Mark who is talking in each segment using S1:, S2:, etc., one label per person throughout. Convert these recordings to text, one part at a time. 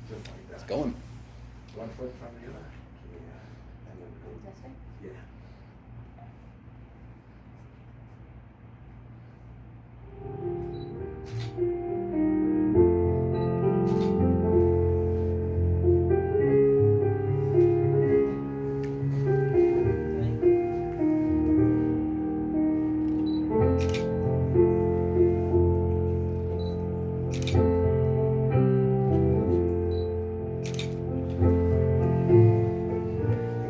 S1: Just like that.
S2: It's going.
S1: One foot from the other. Yeah. And then go.
S3: That's right.
S1: Yeah.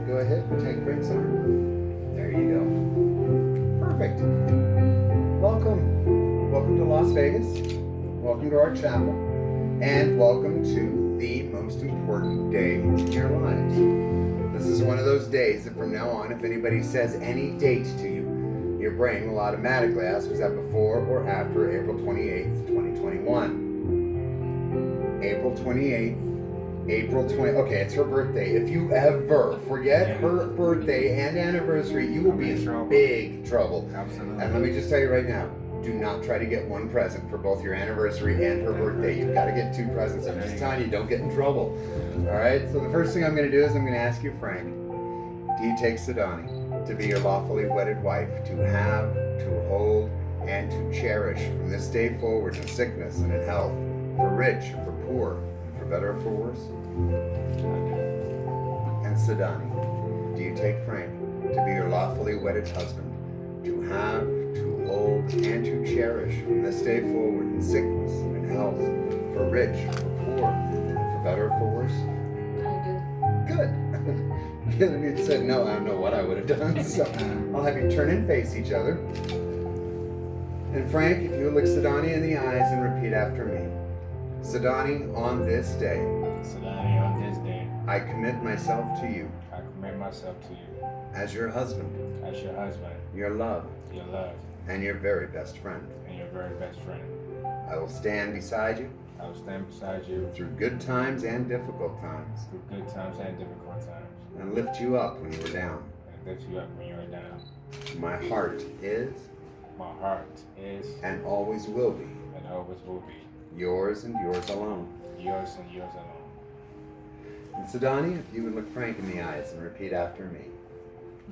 S2: Go ahead and take Frank's arm. There you go. Perfect. Welcome. Welcome to Las Vegas. Welcome to our chapel. And welcome to the most important day in your lives. This is one of those days that from now on, if anybody says any date to you, your brain will automatically ask, was that before or after April 28th, 2021? April 28th. April 20. Okay, it's her birthday. If you ever forget her birthday and anniversary, you will be in big trouble.
S1: Absolutely.
S2: And let me just tell you right now, do not try to get one present for both your anniversary and her birthday. You've got to get two presents. I'm just telling you, don't get in trouble. All right, so the first thing I'm going to do is I'm going to ask you, Frank, do you take Sidani to be your lawfully wedded wife, to have, to hold, and to cherish from this day forward in sickness and in health, for rich, for poor, for better or for worse? And Sidani, do you take Frank to be your lawfully wedded husband, to have, to hold, and to cherish from this day forward in sickness and in health, for rich, for poor, for better or for worse?
S3: I
S2: Good. If you'd said no, I don't know what I would have done. So I'll have you turn and face each other. And Frank, if you would look Sidani in the eyes and repeat after me. Sidani, on this day,
S1: Sidani, on this day,
S2: I commit myself to you
S1: I commit myself to you
S2: as your husband,
S1: as your husband,
S2: your love,
S1: your love,
S2: and your very best friend.
S1: and your very best friend.
S2: I will stand beside you
S1: I will stand beside you
S2: through good times and difficult times,
S1: through good times and difficult times,
S2: and lift you up when you are down.
S1: and lift you up when you are down.
S2: My heart is,
S1: My heart is,
S2: and always will be,
S1: and always will be,
S2: yours and yours alone.
S1: yours and yours alone.
S2: And Sidani, if you would look Frank in the eyes and repeat after me.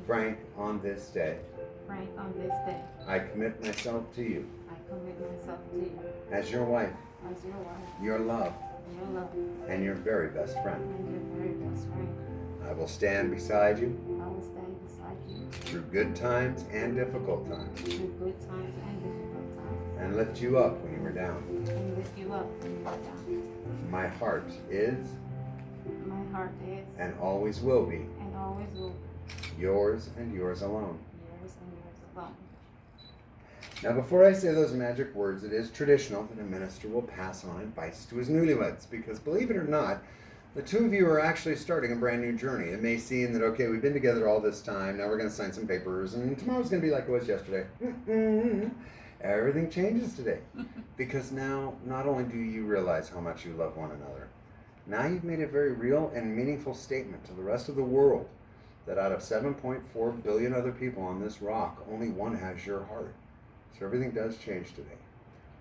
S2: Frank, on this day,
S3: Frank, on this day,
S2: I commit myself to you
S3: I commit myself to you
S2: as your wife,
S3: as your wife,
S2: your love,
S3: your love,
S2: and your very best friend.
S3: and your very best friend.
S2: I will stand beside you
S3: I will stand beside you
S2: through good times and difficult times,
S3: through good times and difficult times,
S2: and lift you up when you are down.
S3: and lift you up when you are down.
S2: My heart is,
S3: My heart is,
S2: and always will be,
S3: and always will be,
S2: yours and yours alone.
S3: yours and yours alone.
S2: Now, before I say those magic words, it is traditional that a minister will pass on advice to his newlyweds, because believe it or not, the two of you are actually starting a brand new journey. It may seem that, okay, we've been together all this time, now we're going to sign some papers, and tomorrow's going to be like it was yesterday. Everything changes today, because now not only do you realize how much you love one another, now you've made a very real and meaningful statement to the rest of the world that out of 7.4 billion other people on this rock, only one has your heart. So everything does change today.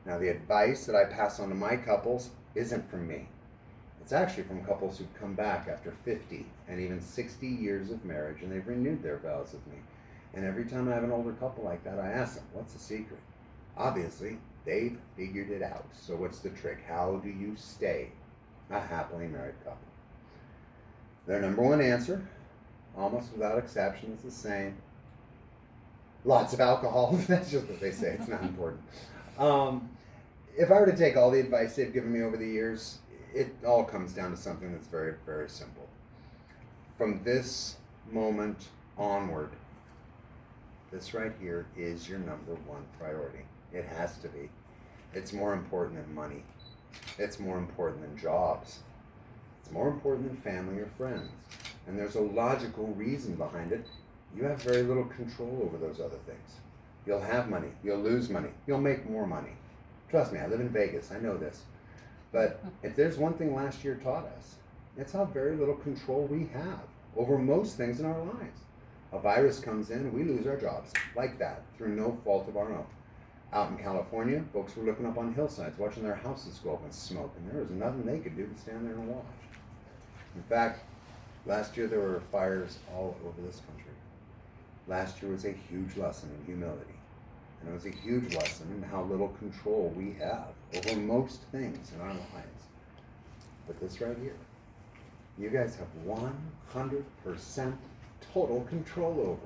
S2: Now, the advice that I pass on to my couples isn't from me. It's actually from couples who've come back after 50 and even 60 years of marriage, and they've renewed their vows with me. And every time I have an older couple like that, I ask them, what's the secret? Obviously, they've figured it out. So what's the trick? How do you stay a happily married couple? Their number one answer, almost without exception, is the same. Lots of alcohol. That's just what they say. It's not important. If I were to take all the advice they've given me over the years, it all comes down to something that's very, very simple. From this moment onward, this right here is your number one priority. It has to be. It's more important than money. It's more important than jobs. It's more important than family or friends. And there's a logical reason behind it. You have very little control over those other things. You'll have money. You'll lose money. You'll make more money. Trust me, I live in Vegas. I know this. But if there's one thing last year taught us, it's how very little control we have over most things in our lives. A virus comes in, we lose our jobs like that through no fault of our own. Out in California, folks were looking up on hillsides, watching their houses go up in smoke, and there was nothing they could do but stand there and watch. In fact, last year there were fires all over this country. Last year was a huge lesson in humility, and it was a huge lesson in how little control we have over most things in our lives. But this right here, you guys have 100% total control over.